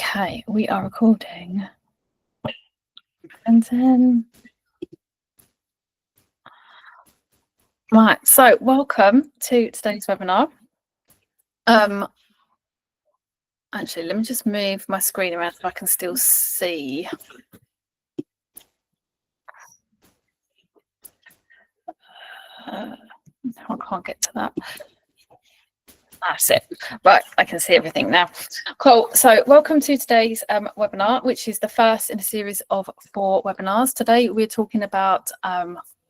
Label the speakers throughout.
Speaker 1: Okay, we are recording. And then, right, so welcome to today's webinar. Actually, let me just move my screen around so I can still see. I can't get to that. That's it. Right, I can see everything now. Cool. So welcome to today's webinar, which is the first in a series of 4 webinars. Today we're talking about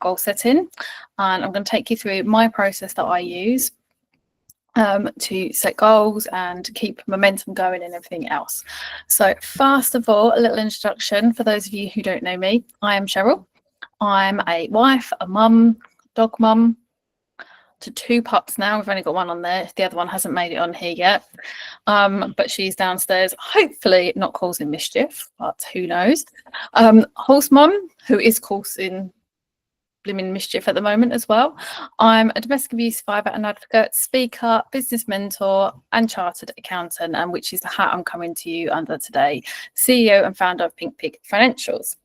Speaker 1: goal setting, and I'm going to take you through my process that I use to set goals and keep momentum going and everything else. So first of all, a little introduction for those of you who don't know me. I am Cheryl. I'm a wife, a mum, dog mum to 2 pups now. We've only got one on there. The other one hasn't made it on here yet, but she's downstairs, hopefully not causing mischief, but who knows. Horse mum, who is causing blooming mischief at the moment as well. I'm a domestic abuse survivor and advocate, speaker, business mentor, and chartered accountant, and which is the hat I'm coming to you under today, CEO and founder of Pink Pig Financials.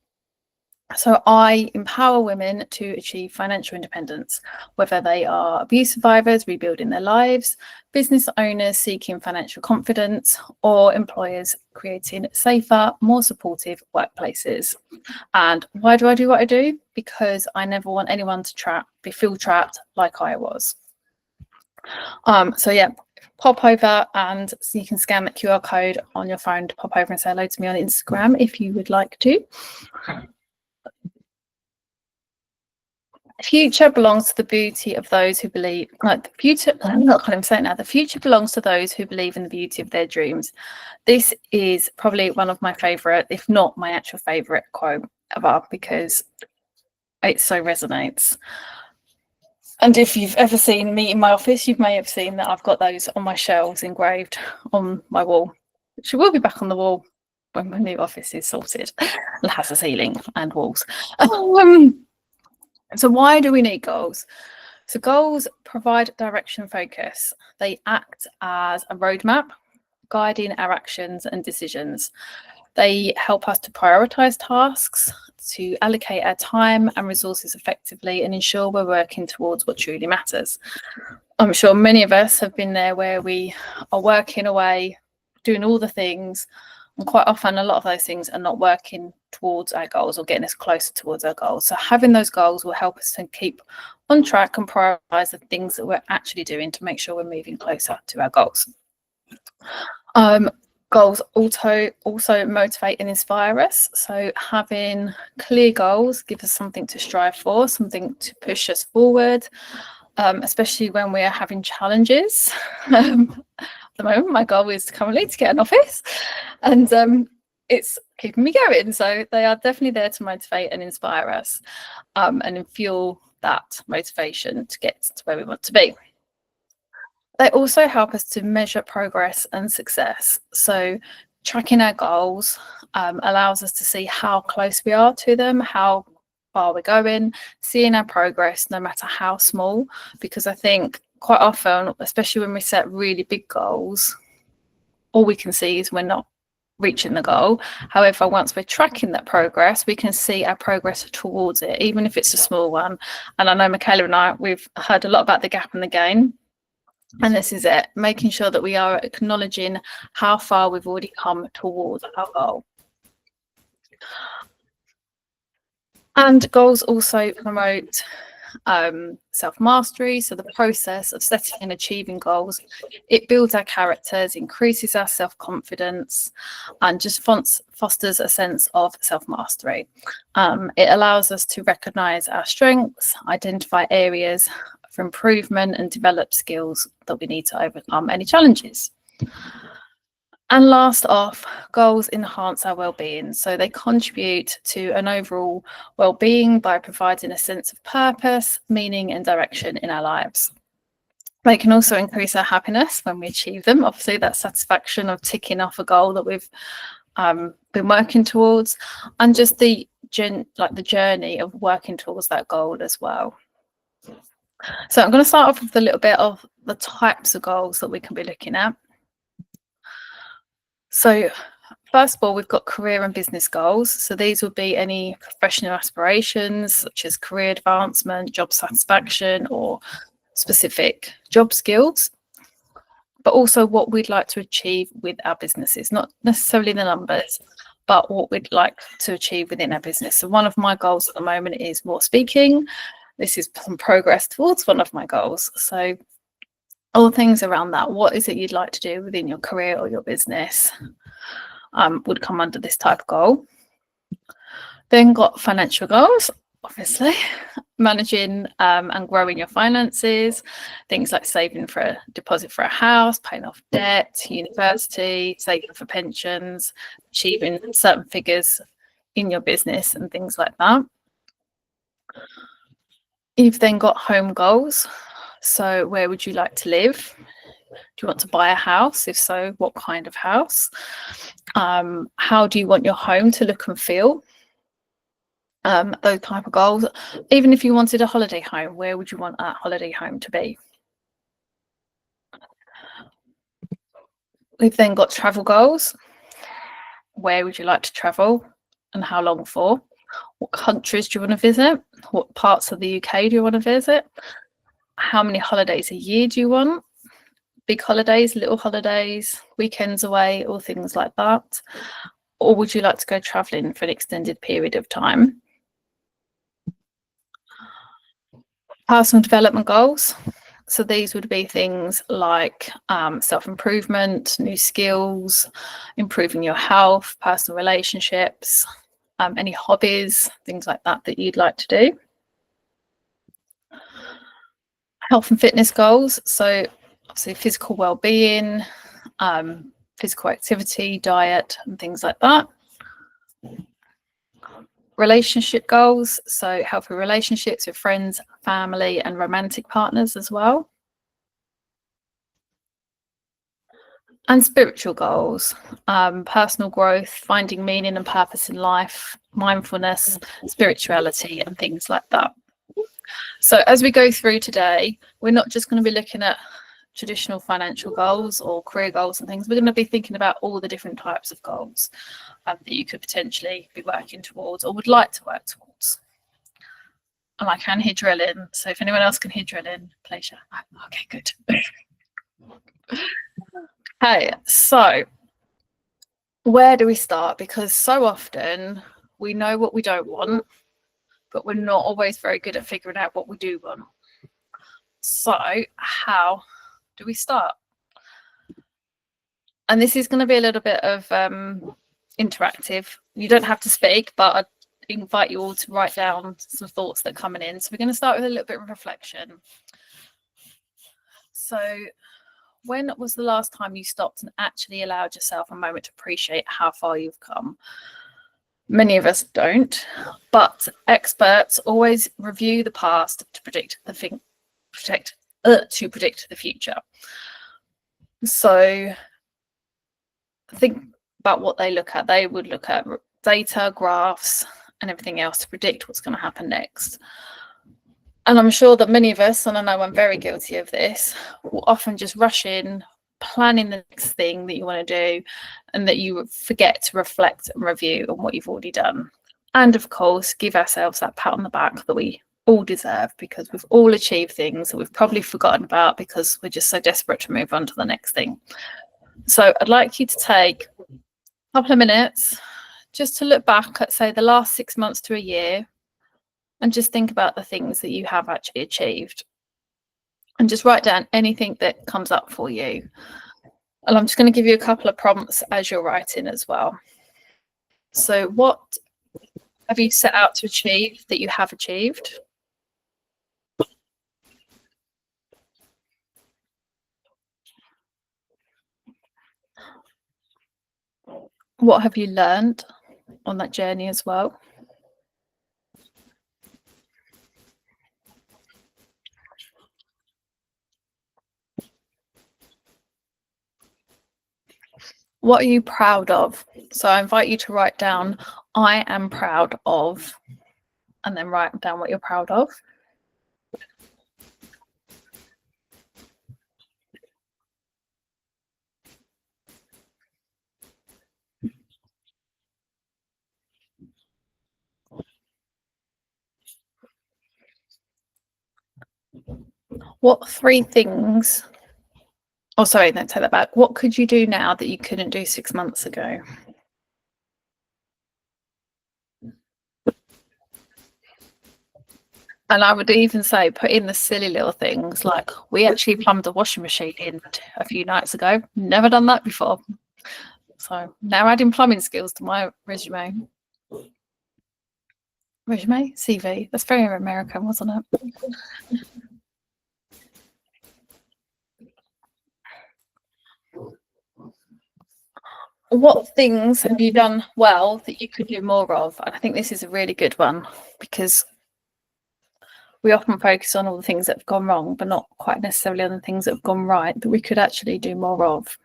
Speaker 1: So I empower women to achieve financial independence, whether they are abuse survivors rebuilding their lives, business owners seeking financial confidence, or employers creating safer, more supportive workplaces. And why do I do what I do? Because I never want anyone to feel trapped like I was. So yeah, pop over and so you can scan that QR code on your phone to pop over and say hello to me on Instagram if you would like to. The future belongs to the beauty of those who believe, like the future, I'm not kind of saying now, the future belongs to those who believe in the beauty of their dreams. This is probably one of my favourite, if not my actual favourite quote ever, because it so resonates. And if you've ever seen me in my office, you may have seen that I've got those on my shelves engraved on my wall, which will be back on the wall when my new office is sorted and has a ceiling and walls. So why do we need goals? So goals provide direction and focus. They act as a roadmap, guiding our actions and decisions. They help us to prioritise tasks, to allocate our time and resources effectively, and ensure we're working towards what truly matters. I'm sure many of us have been there where we are working away, doing all the things, and quite often a lot of those things are not working towards our goals or getting us closer towards our goals. So having those goals will help us to keep on track and prioritise the things that we're actually doing to make sure we're moving closer to our goals. Goals also motivate and inspire us. So having clear goals gives us something to strive for, something to push us forward, especially when we're having challenges. At the moment, my goal is currently to get an office, and it's keeping me going. So they are definitely there to motivate and inspire us, and fuel that motivation to get to where we want to be. They also help us to measure progress and success. So tracking our goals allows us to see how close we are to them, how far we're going, seeing our progress, no matter how small, because I think quite often, especially when we set really big goals, all we can see is we're not reaching the goal. However, once we're tracking that progress, we can see our progress towards it, even if it's a small one. And I know Michaela and I, we've heard a lot about the gap and the gain. And this is it, making sure that we are acknowledging how far we've already come towards our goal. And goals also promote self-mastery. So the process of setting and achieving goals, it builds our characters, increases our self-confidence, and just fosters a sense of self-mastery. It allows us to recognise our strengths, identify areas for improvement, and develop skills that we need to overcome any challenges. And last off, goals enhance our well-being. So they contribute to an overall well-being by providing a sense of purpose, meaning, and direction in our lives. They can also increase our happiness when we achieve them. Obviously, that satisfaction of ticking off a goal that we've been working towards, and just the journey of working towards that goal as well. So I'm going to start off with a little bit of the types of goals that we can be looking at. So First of all, we've got career and business goals. So these would be any professional aspirations, such as career advancement, job satisfaction, or specific job skills, but also what we'd like to achieve with our businesses, not necessarily the numbers, but what we'd like to achieve within our business. So one of my goals at the moment is more speaking. This is some progress towards one of my goals. So all things around that, what is it you'd like to do within your career or your business, would come under this type of goal. Then got financial goals, obviously, managing and growing your finances, things like saving for a deposit for a house, paying off debt, university, saving for pensions, achieving certain figures in your business and things like that. You've then got home goals. So where would you like to live? Do you want to buy a house? If so, what kind of house? How do you want your home to look and feel? Those type of goals. Even if you wanted a holiday home, where would you want that holiday home to be? We've then got travel goals. Where would you like to travel and how long for? What countries do you want to visit? What parts of the UK do you want to visit? How many holidays a year do you want? Big holidays, little holidays, weekends away, all things like that. Or would you like to go traveling for an extended period of time? Personal development goals. So these would be things like self-improvement, new skills, improving your health, personal relationships, any hobbies, things like that that you'd like to do. Health and fitness goals. So obviously physical well-being, physical activity, diet, and things like that. Relationship goals. So healthy relationships with friends, family, and romantic partners as well. And spiritual goals, personal growth, finding meaning and purpose in life, mindfulness, spirituality, and things like that. So as we go through today, we're not just going to be looking at traditional financial goals or career goals and things. We're going to be thinking about all the different types of goals that you could potentially be working towards or would like to work towards. And I can hear drilling. So if anyone else can hear drilling, pleasure. Okay, good. Okay, so where do we start? Because so often we know what we don't want, but we're not always very good at figuring out what we do want. So how do we start? And this is going to be a little bit of interactive. You don't have to speak, but I invite you all to write down some thoughts that are coming in. So we're going to start with a little bit of reflection. So when was the last time you stopped and actually allowed yourself a moment to appreciate how far you've come? Many of us don't, but experts always review the past to predict the future. So think about what they look at. They would look at data, graphs, and everything else to predict what's going to happen next. And I'm sure that many of us, and I know I'm very guilty of this, will often just rush in, planning the next thing that you want to do, and that you forget to reflect and review on what you've already done. And of course, give ourselves that pat on the back that we all deserve, because we've all achieved things that we've probably forgotten about because we're just so desperate to move on to the next thing. So I'd like you to take a couple of minutes just to look back at, say, the last 6 months to a year, and just think about the things that you have actually achieved. And just write down anything that comes up for you. And I'm just going to give you a couple of prompts as you're writing as well. So what have you set out to achieve that you have achieved? What have you learned on that journey as well? What are you proud of? So I invite you to write down, I am proud of, and then write down what you're proud of. What 3 things? Oh, sorry, no, take that back. What could you do now that you couldn't do 6 months ago? And I would even say put in the silly little things like we actually plumbed a washing machine in a few nights ago. Never done that before. So now adding plumbing skills to my resume. Resume? CV. That's very American, wasn't it? What things have you done well that you could do more of? And I think this is a really good one because we often focus on all the things that have gone wrong, but not quite necessarily on the things that have gone right that we could actually do more of.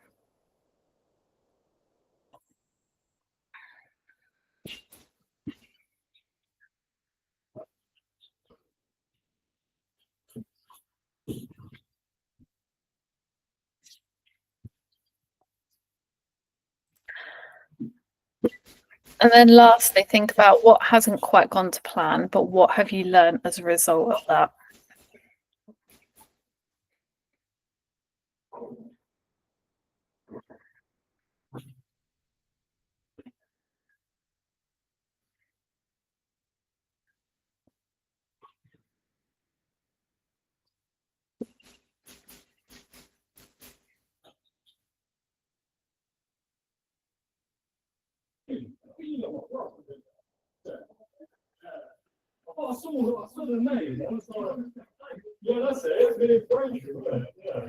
Speaker 1: And then lastly, think about what hasn't quite gone to plan, but what have you learned as a result of that?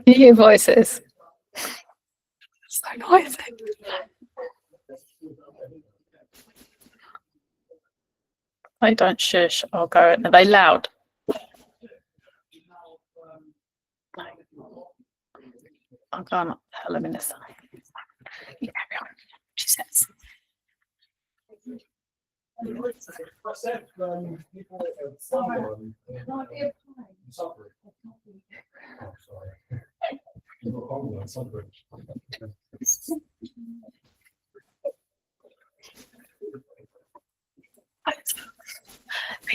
Speaker 1: You hear voices. So noisy. They don't shush. I'll go. Are they loud? I'll go and tell them in a second. You carry on, she says. We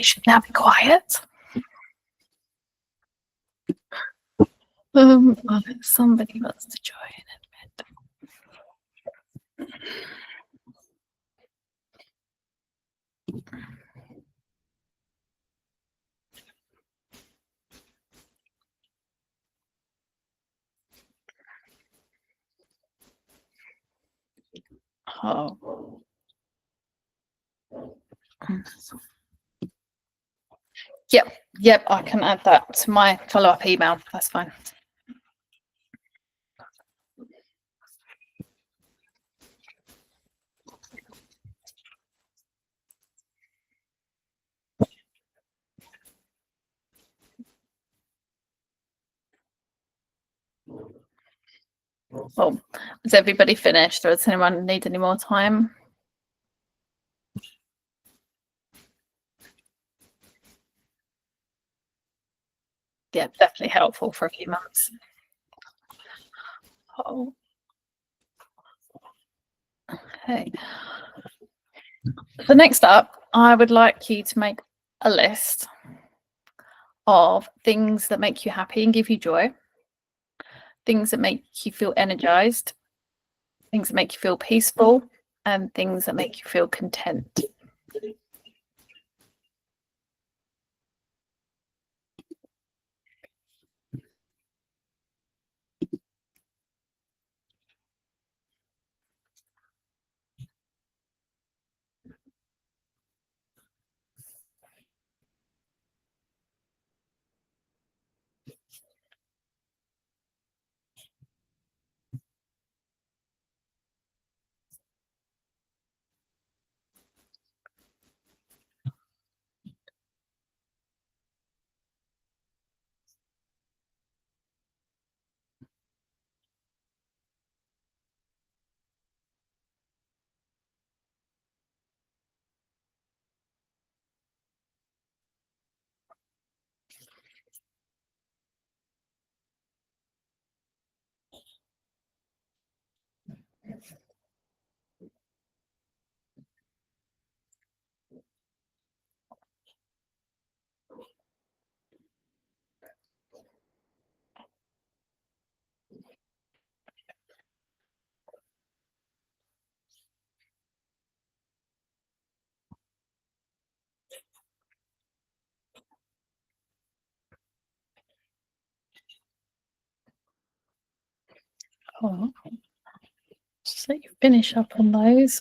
Speaker 1: should now be quiet. Somebody wants to join in a bit. Oh. Yep, I can add that to my follow-up email. That's fine. Well, is everybody finished or does anyone need any more time? Yeah, definitely helpful for a few months. Oh. Okay. So next up, I would like you to make a list of things that make you happy and give you joy, things that make you feel energized, things that make you feel peaceful, and things that make you feel content. Oh, just let you finish up on those.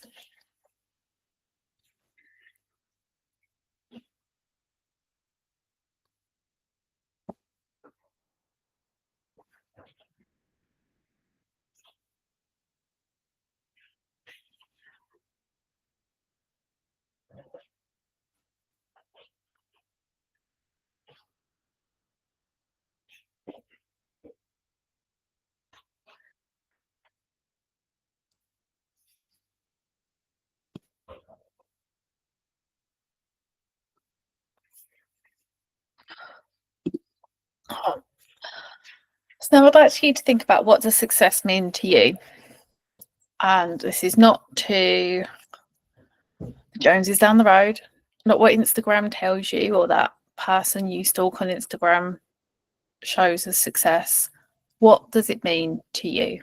Speaker 1: So now I'd like you to think about, what does success mean to you? And this is not to Joneses down the road, not what Instagram tells you or that person you stalk on Instagram shows as success. What does it mean to you?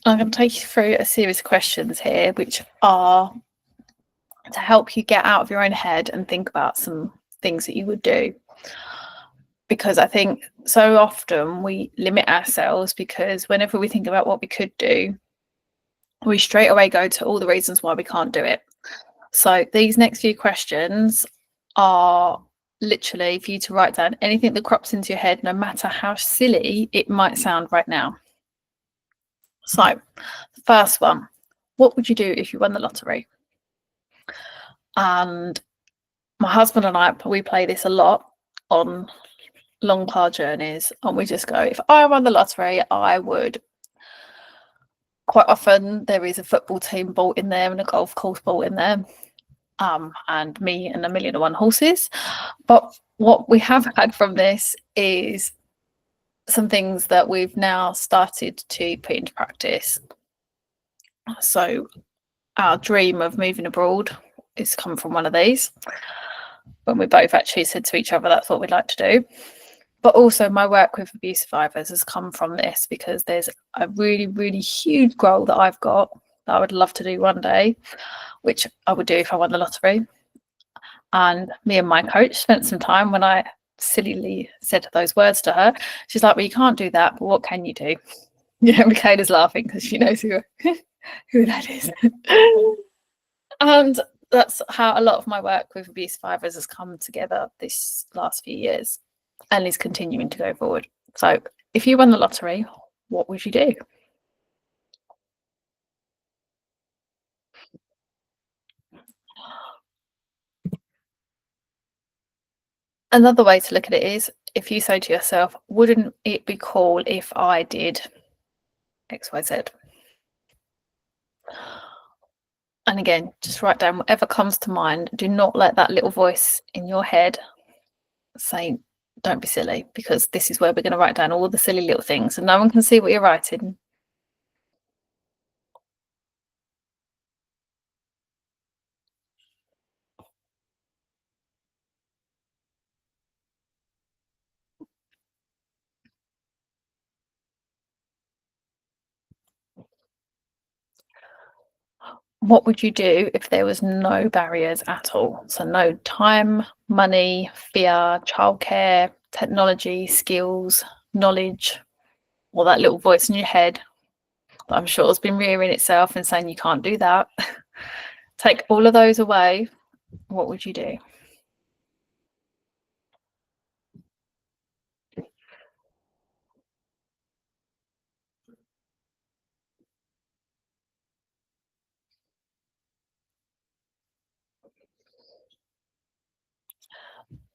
Speaker 1: I'm going to take you through a series of questions here, which are to help you get out of your own head and think about some things that you would do. Because I think so often we limit ourselves, because whenever we think about what we could do, we straight away go to all the reasons why we can't do it. So these next few questions are literally for you to write down anything that crops into your head, no matter how silly it might sound right now. So the first one, what would you do if you won the lottery? And my husband and I, we play this a lot on long car journeys, and we just go, if I won the lottery, I would, quite often there is a football team bought in there and a golf course bought in there, and me and a million and one horses. But what we have had from this is some things that we've now started to put into practice. So our dream of moving abroad has come from one of these, when we both actually said to each other that's what we'd like to do. But also my work with abuse survivors has come from this, because there's a really, really huge goal that I've got that I would love to do one day, which I would do if I won the lottery. And me and my coach spent some time, when I sillily said those words to her, she's like, well, you can't do that, but what can you do? Yeah, Michaela's laughing because she knows who that is. And that's how a lot of my work with abuse survivors has come together this last few years, and is continuing to go forward. So if you won the lottery, what would you do? Another way to look at it is, if you say to yourself, wouldn't it be cool if I did XYZ? And again, just write down whatever comes to mind. Do not let that little voice in your head say, don't be silly, because this is where we're going to write down all the silly little things and no one can see what you're writing. What would you do if there was no barriers at all? So no time, money, fear, childcare, technology, skills, knowledge, or that little voice in your head that I'm sure has been rearing itself and saying you can't do that. Take all of those away. What would you do?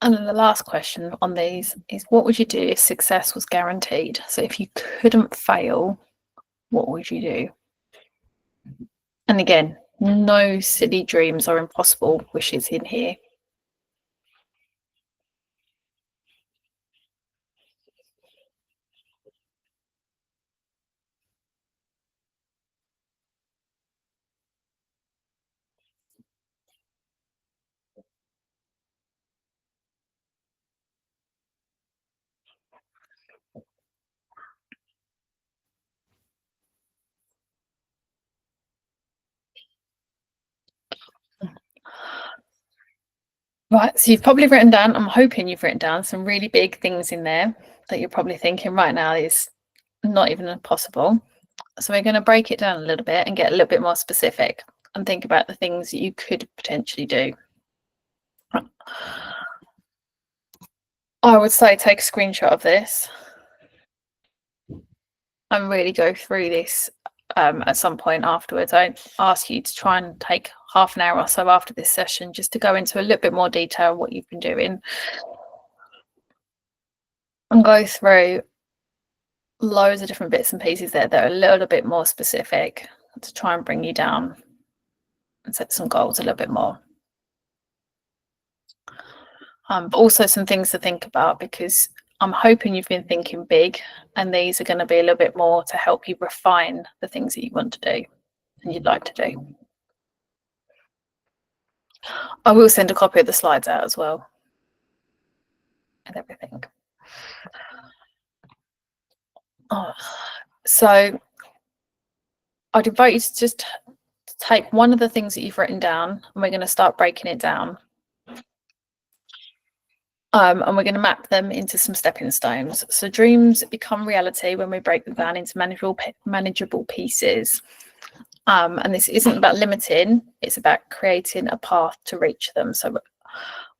Speaker 1: And then the last question on these is, what would you do if success was guaranteed? So if you couldn't fail, what would you do? And again, no silly dreams or impossible wishes in here. Right, so you've probably written down, I'm hoping you've written down some really big things in there that you're probably thinking right now is not even possible. So we're going to break it down a little bit and get a little bit more specific and think about the things that you could potentially do. I would say take a screenshot of this and really go through this at some point afterwards. I ask you to try and take half an hour or so after this session just to go into a little bit more detail what you've been doing and go through loads of different bits and pieces there that are a little bit more specific to try and bring you down and set some goals a little bit more. But also some things to think about, because I'm hoping you've been thinking big, and these are going to be a little bit more to help you refine the things that you want to do and you'd like to do. I will send a copy of the slides out as well and everything. So I'd invite you to just take one of the things that you've written down, and we're going to start breaking it down. And we're going to map them into some stepping stones. So dreams become reality when we break them down into manageable pieces. And this isn't about limiting, it's about creating a path to reach them. So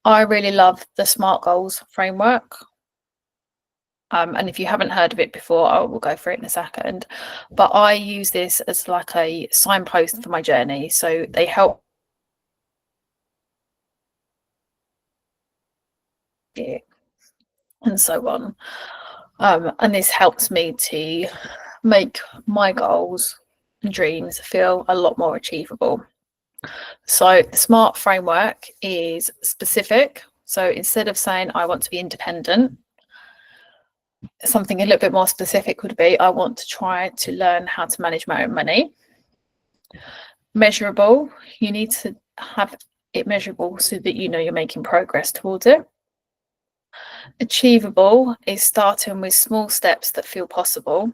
Speaker 1: I really love the SMART goals framework. And if you haven't heard of it before, I will go through it in a second. But I use this as like a signpost for my journey. So they help you and so on. And this helps me to make my goals and dreams feel a lot more achievable. So the SMART framework is specific. So instead of saying I want to be independent, something a little bit more specific would be I want to try to learn how to manage my own money. Measurable, you need to have it measurable so that you know you're making progress towards it. Achievable is starting with small steps that feel possible.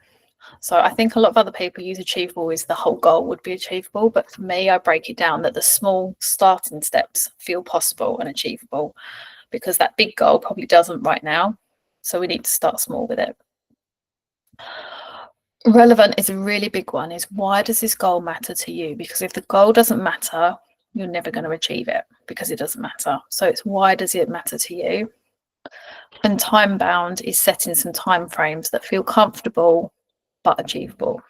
Speaker 1: So I think a lot of other people use achievable as the whole goal would be achievable, but for me, I break it down that the small starting steps feel possible and achievable, because that big goal probably doesn't right now. So we need to start small with it. Relevant is a really big one. Is why does this goal matter to you? Because if the goal doesn't matter, you're never going to achieve it because it doesn't matter. So it's why does it matter to you? And time bound is setting some time frames that feel comfortable but achievable.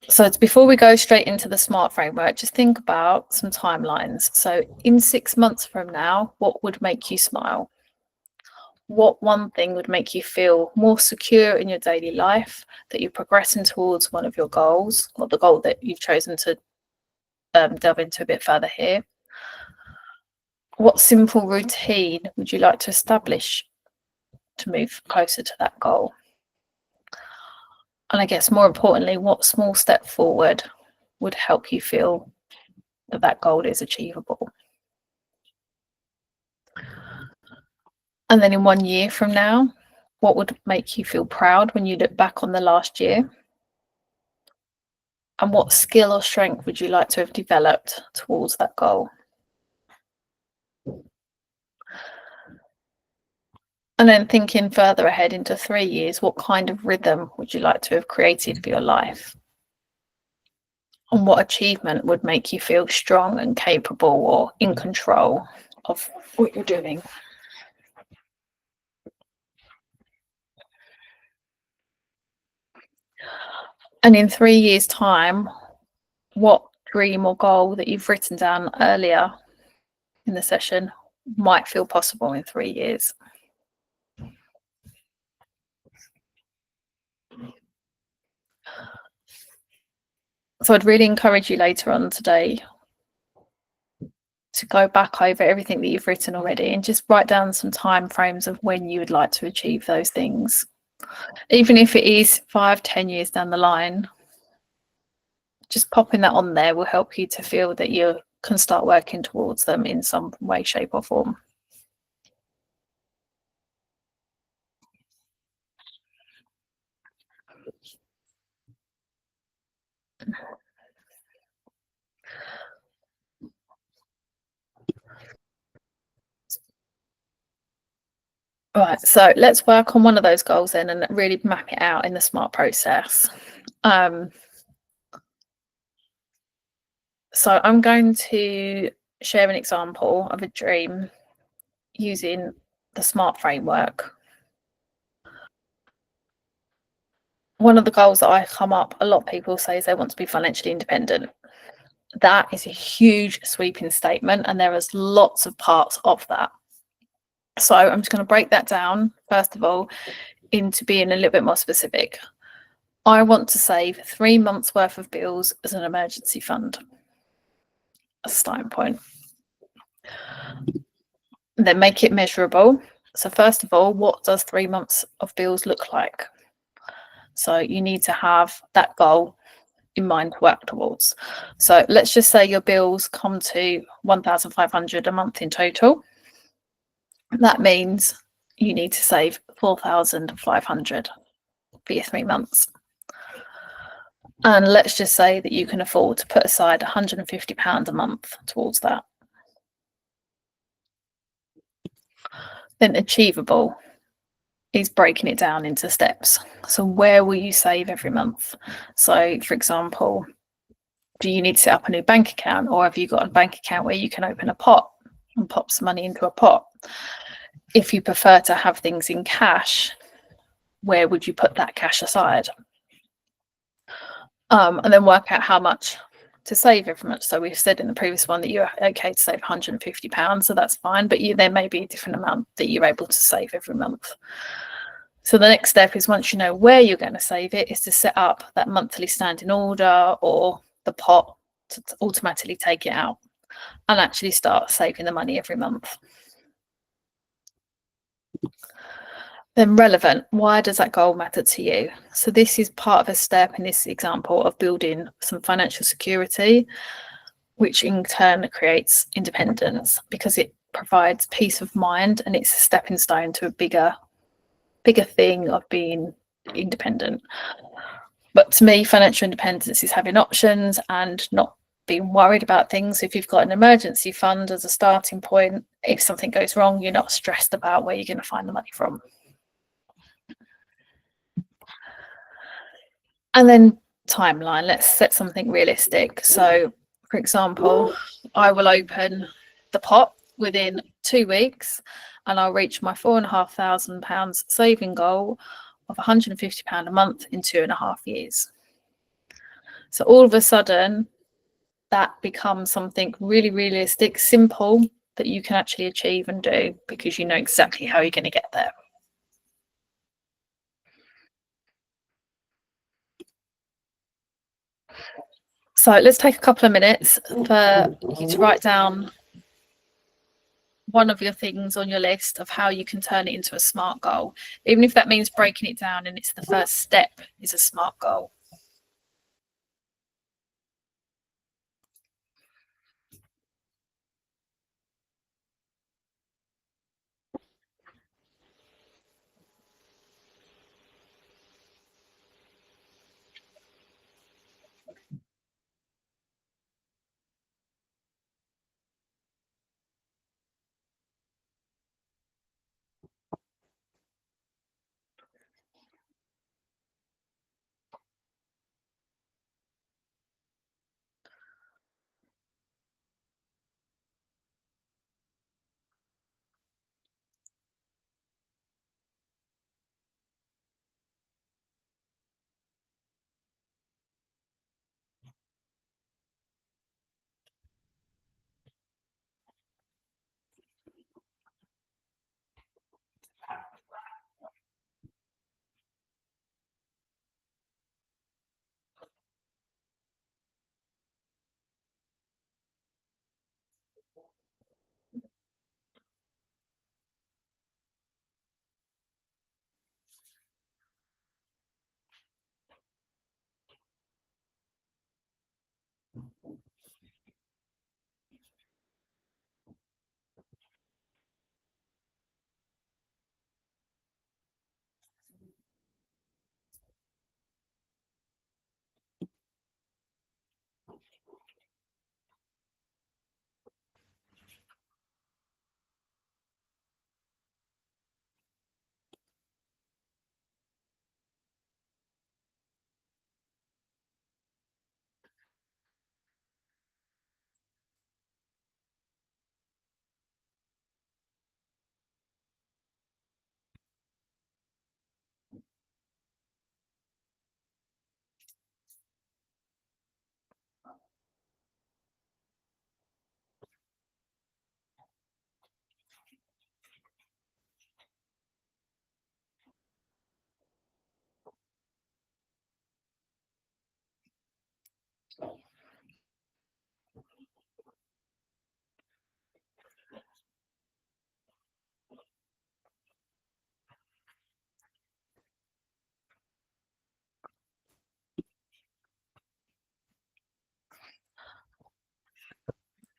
Speaker 1: So it's before we go straight into the SMART framework, just think about some timelines. So in 6 months from now, what would make you smile? What one thing would make you feel more secure in your daily life, that you're progressing towards one of your goals, or the goal that you've chosen to delve into a bit further here? What simple routine would you like to establish to move closer to that goal? And I guess more importantly, what small step forward would help you feel that that goal is achievable? And then in 1 year from now, what would make you feel proud when you look back on the last year? And what skill or strength would you like to have developed towards that goal? And then thinking further ahead into 3 years, what kind of rhythm would you like to have created for your life? And what achievement would make you feel strong and capable or in control of what you're doing? And in 3 years' time, what dream or goal that you've written down earlier in the session might feel possible in 3 years. So I'd really encourage you later on today to go back over everything that you've written already and just write down some time frames of when you would like to achieve those things. Even if it is 5-10 years down the line, just popping that on there will help you to feel that you can start working towards them in some way, shape or form. Right, so let's work on one of those goals then and really map it out in the SMART process. So I'm going to share an example of a dream using the SMART framework. One of the goals that I come up, a lot of people say is they want to be financially independent. That is a huge sweeping statement, and there is lots of parts of that. So I'm just going to break that down, first of all, into being a little bit more specific. I want to save 3 months worth of bills as an emergency fund. A starting point. Then make it measurable. So first of all, what does 3 months of bills look like? So you need to have that goal in mind to work towards. So let's just say your bills come to 1,500 a month in total. That means you need to save 4,500 for your 3 months. And let's just say that you can afford to put aside £150 a month towards that. Then achievable is breaking it down into steps. So where will you save every month? So for example, do you need to set up a new bank account, or have you got a bank account where you can open a pot and pop some money into a pot? If you prefer to have things in cash, where would you put that cash aside? And then work out how much to save every month. So we've said in the previous one that you're okay to save £150, so that's fine, but there may be a different amount that you're able to save every month. So the next step is, once you know where you're going to save it, is to set up that monthly standing order or the pot to automatically take it out and actually start saving the money every month. Then relevant, why does that goal matter to you? So this is part of a step in this example of building some financial security, which in turn creates independence because it provides peace of mind, and it's a stepping stone to a bigger thing of being independent. But to me, financial independence is having options and not being worried about things. If you've got an emergency fund as a starting point, if something goes wrong, you're not stressed about where you're going to find the money from. And then timeline, let's set something realistic. So for example, I will open the pot within 2 weeks and I'll reach my £4,500 saving goal of £150 a month in 2.5 years. So all of a sudden that becomes something really realistic, simple, that you can actually achieve and do because you know exactly how you're going to get there. So let's take a couple of minutes for you to write down one of your things on your list of how you can turn it into a SMART goal, even if that means breaking it down and it's the first step is a SMART goal.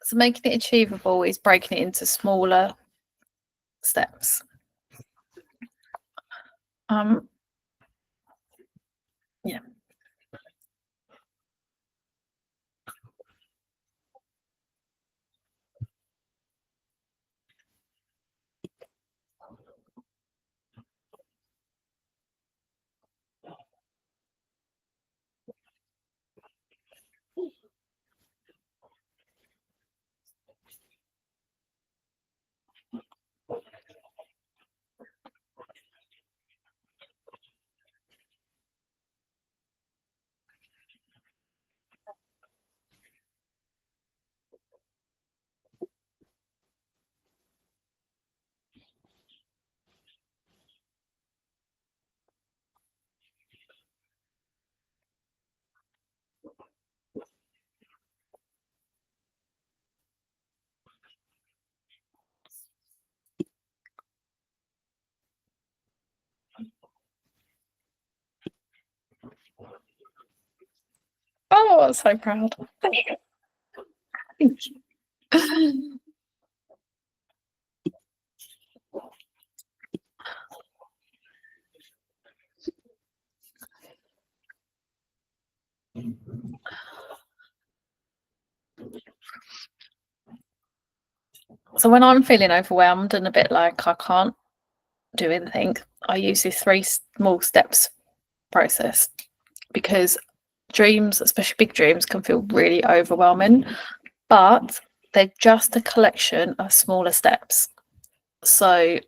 Speaker 1: So making it achievable is breaking it into smaller steps. Yeah. Oh, I'm so proud. Thank you. So when I'm feeling overwhelmed and a bit like I can't do anything, I use this 3 small steps process, because dreams, especially big dreams, can feel really overwhelming, but they're just a collection of smaller steps. So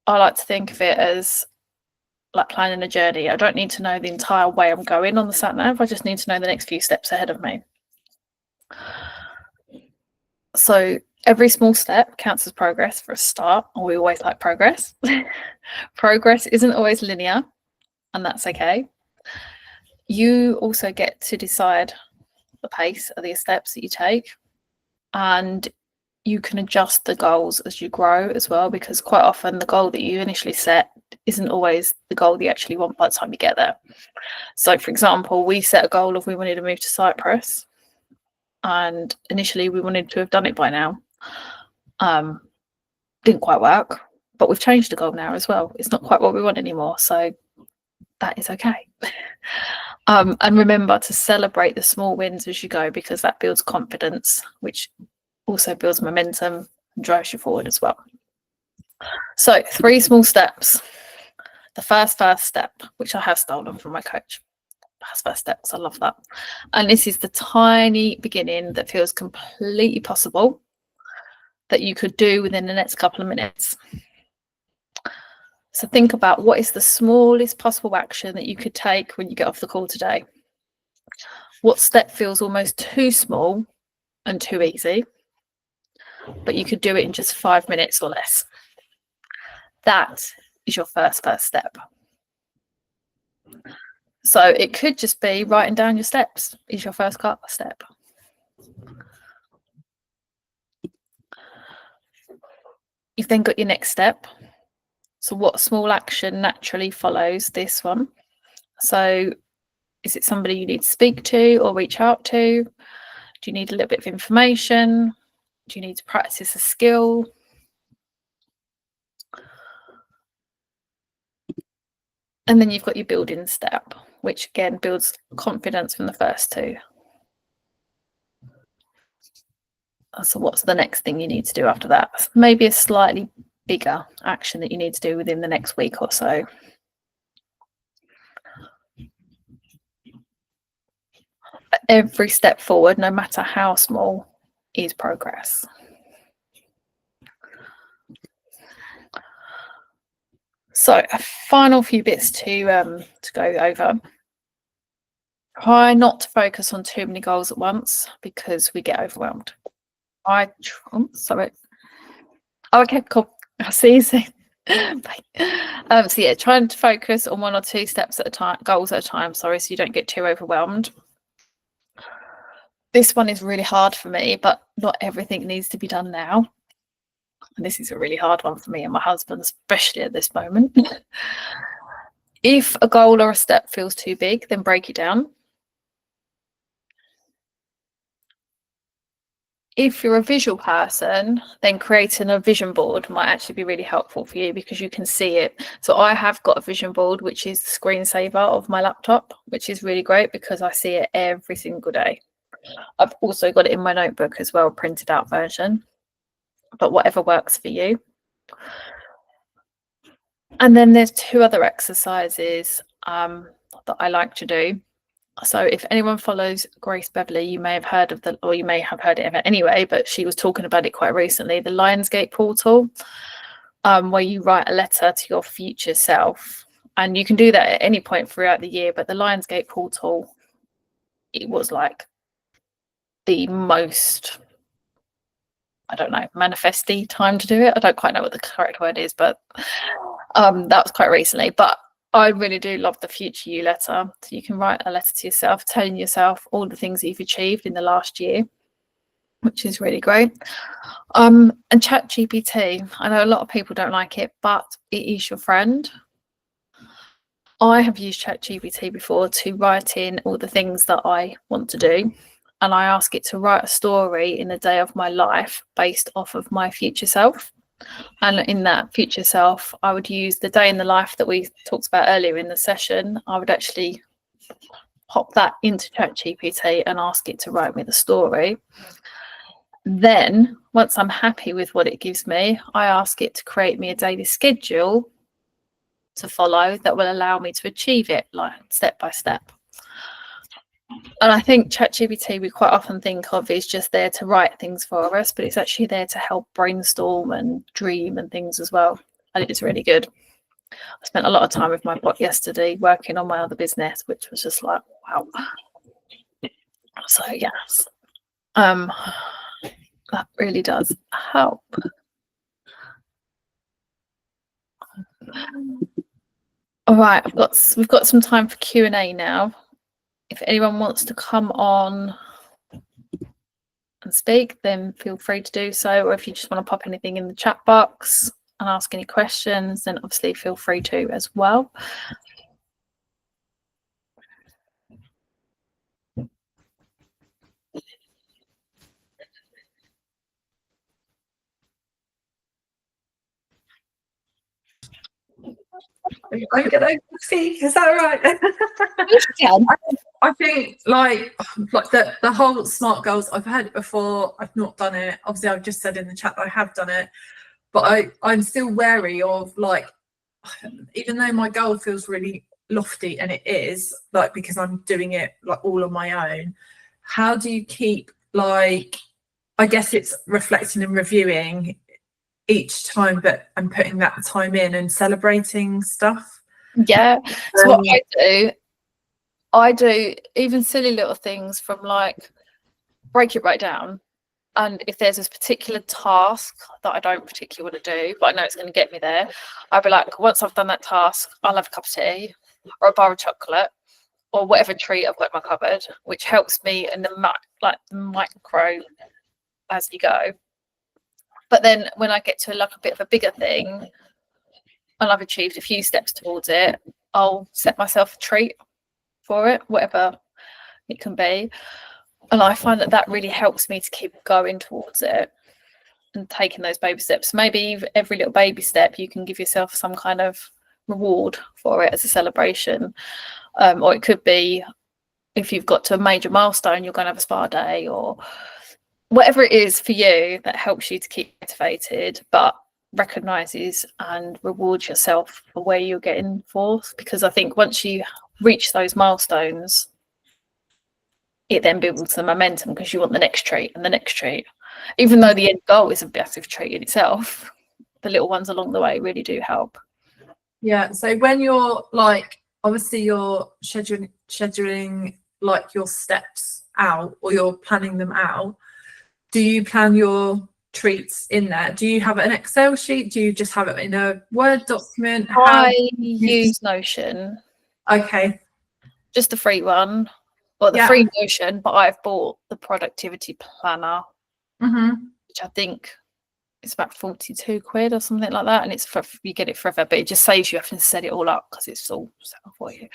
Speaker 1: I like to think of it as like planning a journey. I don't need to know the entire way I'm going on the sat nav. I just need to know the next few steps ahead of me. So every small step counts as progress for a start. We always like progress. Progress isn't always linear, and that's okay. You also get to decide the pace of the steps that you take, and you can adjust the goals as you grow as well, because quite often the goal that you initially set isn't always the goal that you actually want by the time you get there. So for example, we set a goal of we wanted to move to Cyprus, and initially we wanted to have done it by now. Didn't quite work, but we've changed the goal now as well. It's not quite what we want anymore, so that is okay. And remember to celebrate the small wins as you go, because that builds confidence, which also builds momentum and drives you forward as well. So 3 small steps. The first step, which I have stolen from my coach. First steps, I love that. And this is the tiny beginning that feels completely possible, that you could do within the next couple of minutes. So think about what is the smallest possible action that you could take when you get off the call today. What step feels almost too small and too easy, but you could do it in just 5 minutes or less? That is your first step. So it could just be writing down your steps is your first step. You've then got your next step. So what small action naturally follows this one? So is it somebody you need to speak to or reach out to? Do you need a little bit of information? Do you need to practice a skill? And then you've got your building step, which again builds confidence from the first 2. So what's the next thing you need to do after that? Maybe a slightly bigger action that you need to do within the next week or so. Every step forward, no matter how small, is progress. So a final few bits to go over. Try not to focus on too many goals at once, because we get overwhelmed. Sorry. Oh, okay, cool. I'll see you soon. Bye. So yeah, trying to focus on 1 or 2 steps at a time, goals at a time, sorry, so you don't get too overwhelmed. This one is really hard for me, but not everything needs to be done now. And this is a really hard one for me and my husband, especially at this moment. If a goal or a step feels too big, then break it down. If you're a visual person, then creating a vision board might actually be really helpful for you because you can see it. So I have got a vision board, which is the screensaver of my laptop, which is really great because I see it every single day. I've also got it in my notebook as well, printed out version, but whatever works for you. And then there's 2 other exercises that I like to do. So if anyone follows Grace Beverley, you may have heard of or you may have heard it anyway, but she was talking about it quite recently, the Lionsgate portal, where you write a letter to your future self. And you can do that at any point throughout the year, but the Lionsgate portal, it was like the most, I don't know, manifesty time to do it. I don't quite know what the correct word is, but that was quite recently. But I really do love the future you letter. So you can write a letter to yourself, telling yourself all the things that you've achieved in the last year, which is really great. And ChatGPT, I know a lot of people don't like it, but it is your friend. I have used ChatGPT before to write in all the things that I want to do. And I ask it to write a story in a day of my life based off of my future self. And in that future self, I would use the day in the life that we talked about earlier in the session. I would actually pop that into ChatGPT and ask it to write me the story. Then, once I'm happy with what it gives me, I ask it to create me a daily schedule to follow that will allow me to achieve it, like step by step. And I think ChatGPT we quite often think of is just there to write things for us, but it's actually there to help brainstorm and dream and things as well. And it's really good. I spent a lot of time with my bot yesterday working on my other business, which was just like, wow. So yes, that really does help. All right, we've got some time for Q&A now. If anyone wants to come on and speak, then feel free to do so. Or if you just want to pop anything in the chat box and ask any questions, then obviously feel free to as well.
Speaker 2: I'm gonna speak. Is that right? I think like the whole SMART goals. I've heard it before. I've not done it. Obviously, I've just said in the chat that I have done it, but I'm still wary of like, even though my goal feels really lofty, and it is like because I'm doing it like all on my own. How do you keep like? I guess it's reflecting and reviewing each time, but I'm putting that time in and celebrating stuff.
Speaker 1: Yeah. So what I do even silly little things from like break it right down. And if there's this particular task that I don't particularly want to do, but I know it's going to get me there, I'll be like, once I've done that task, I'll have a cup of tea or a bar of chocolate or whatever treat I've got in my cupboard, which helps me in the micro as you go. But then when I get to like a bit of a bigger thing and I've achieved a few steps towards it, I'll set myself a treat for it, whatever it can be. And I find that really helps me to keep going towards it and taking those baby steps. Maybe every little baby step you can give yourself some kind of reward for it as a celebration. Or it could be if you've got to a major milestone, you're going to have a spa day or whatever it is for you that helps you to keep motivated, but recognizes and rewards yourself for where you're getting for. Because I think once you reach those milestones, it then builds the momentum because you want the next treat and the next treat. Even though the end goal is a massive treat in itself, the little ones along the way really do help.
Speaker 2: Yeah. So when you're like, obviously you're scheduling like your steps out or you're planning them out, do you plan your treats in there? Do you have an Excel sheet? Do you just have it in a Word document?
Speaker 1: I use Notion.
Speaker 2: Okay.
Speaker 1: Just the free one. Well, the free Notion, but I've bought the productivity planner, which I think it's about 42 quid or something like that. And it's you get it forever, but it just saves you having to set it all up because it's all set up for you.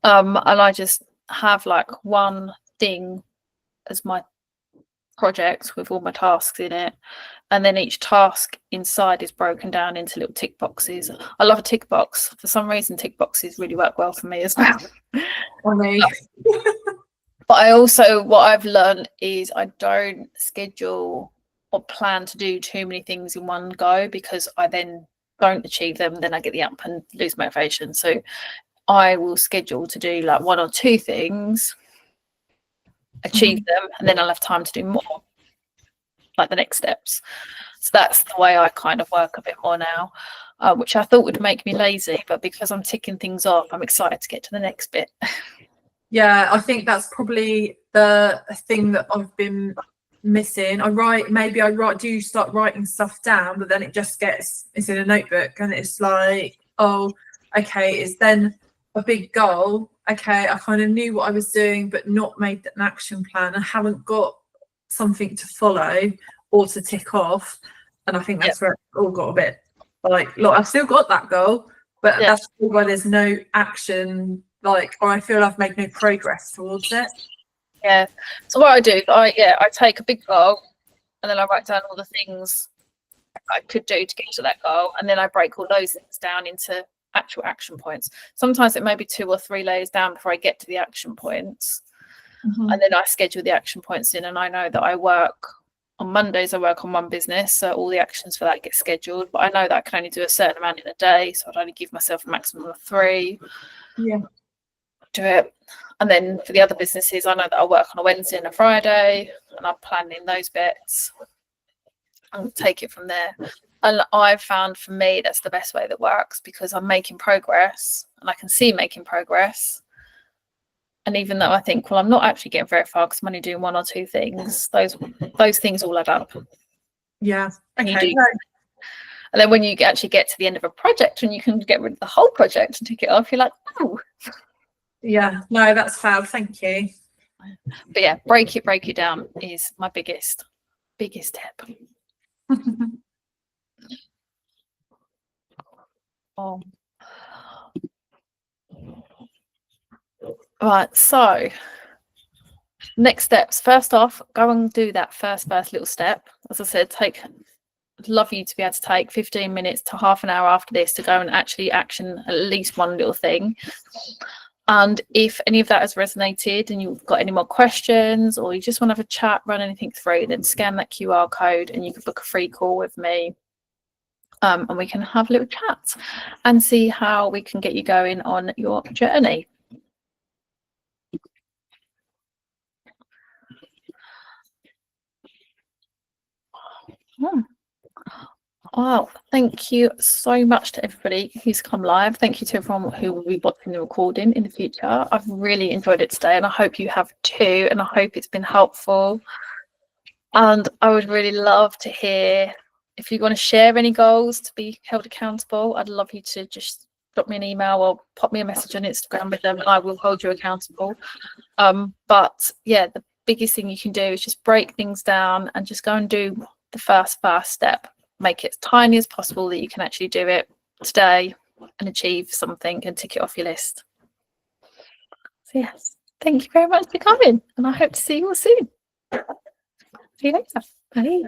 Speaker 1: And I just have like one thing as my project with all my tasks in it, and then each task inside is broken down into little tick boxes. I love a tick box. For some reason, tick boxes really work well for me as well. But I also, what I've learned is I don't schedule or plan to do too many things in one go, because I then don't achieve them, then I get the ump and lose motivation. So I will schedule to do like 1 or 2 things, achieve them, and then I'll have time to do more, like the next steps. So that's the way I kind of work a bit more now, which I thought would make me lazy, but because I'm ticking things off, I'm excited to get to the next bit.
Speaker 2: Yeah, I think that's probably the thing that I've been missing. Do start writing stuff down, but then it's in a notebook, and it's like, oh, okay, it's then a big goal. Okay, I kind of knew what I was doing, but not made an action plan. I haven't got something to follow or to tick off, and I think that's where it all got a bit like, look, I've still got that goal, but that's why there's no action, like, or I feel I've made no progress towards it.
Speaker 1: Yeah. So what I do, I take a big goal, and then I write down all the things I could do to get to that goal, and then I break all those things down into actual action points. Sometimes it may be 2 or 3 layers down before I get to the action points, and then I schedule the action points in. And I know that I work on Mondays. I work on one business, so all the actions for that get scheduled. But I know that I can only do a certain amount in a day, so I'd only give myself a maximum of 3.
Speaker 2: Yeah.
Speaker 1: Do it. And then for the other businesses, I know that I work on a Wednesday and a Friday, and I'm planning those bits and take it from there. And I've found, for me, that's the best way that works, because I'm making progress, and I can see making progress. And even though I think, well, I'm not actually getting very far because I'm only doing 1 or 2 things, those things all add up.
Speaker 2: Yeah. Okay.
Speaker 1: And then when you actually get to the end of a project and you can get rid of the whole project and tick it off, you're like, oh.
Speaker 2: Yeah, no, that's fab. Thank you.
Speaker 1: But yeah, break it down is my biggest tip. Oh. Right, so next steps. First off, go and do that first little step. As I said, I'd love you to be able to take 15 minutes to half an hour after this to go and actually action at least one little thing. And if any of that has resonated and you've got any more questions, or you just want to have a chat, run anything through, then scan that QR code and you can book a free call with me. And we can have a little chat and see how we can get you going on your journey. Well, thank you so much to everybody who's come live. Thank you to everyone who will be watching the recording in the future. I've really enjoyed it today, and I hope you have too, and I hope it's been helpful. And I would really love to hear if you want to share any goals to be held accountable. I'd love you to just drop me an email or pop me a message on Instagram with them, and I will hold you accountable. But yeah, the biggest thing you can do is just break things down and just go and do the first step. Make it as tiny as possible that you can actually do it today and achieve something and tick it off your list. So yes, thank you very much for coming, and I hope to see you all soon. See you later. Bye.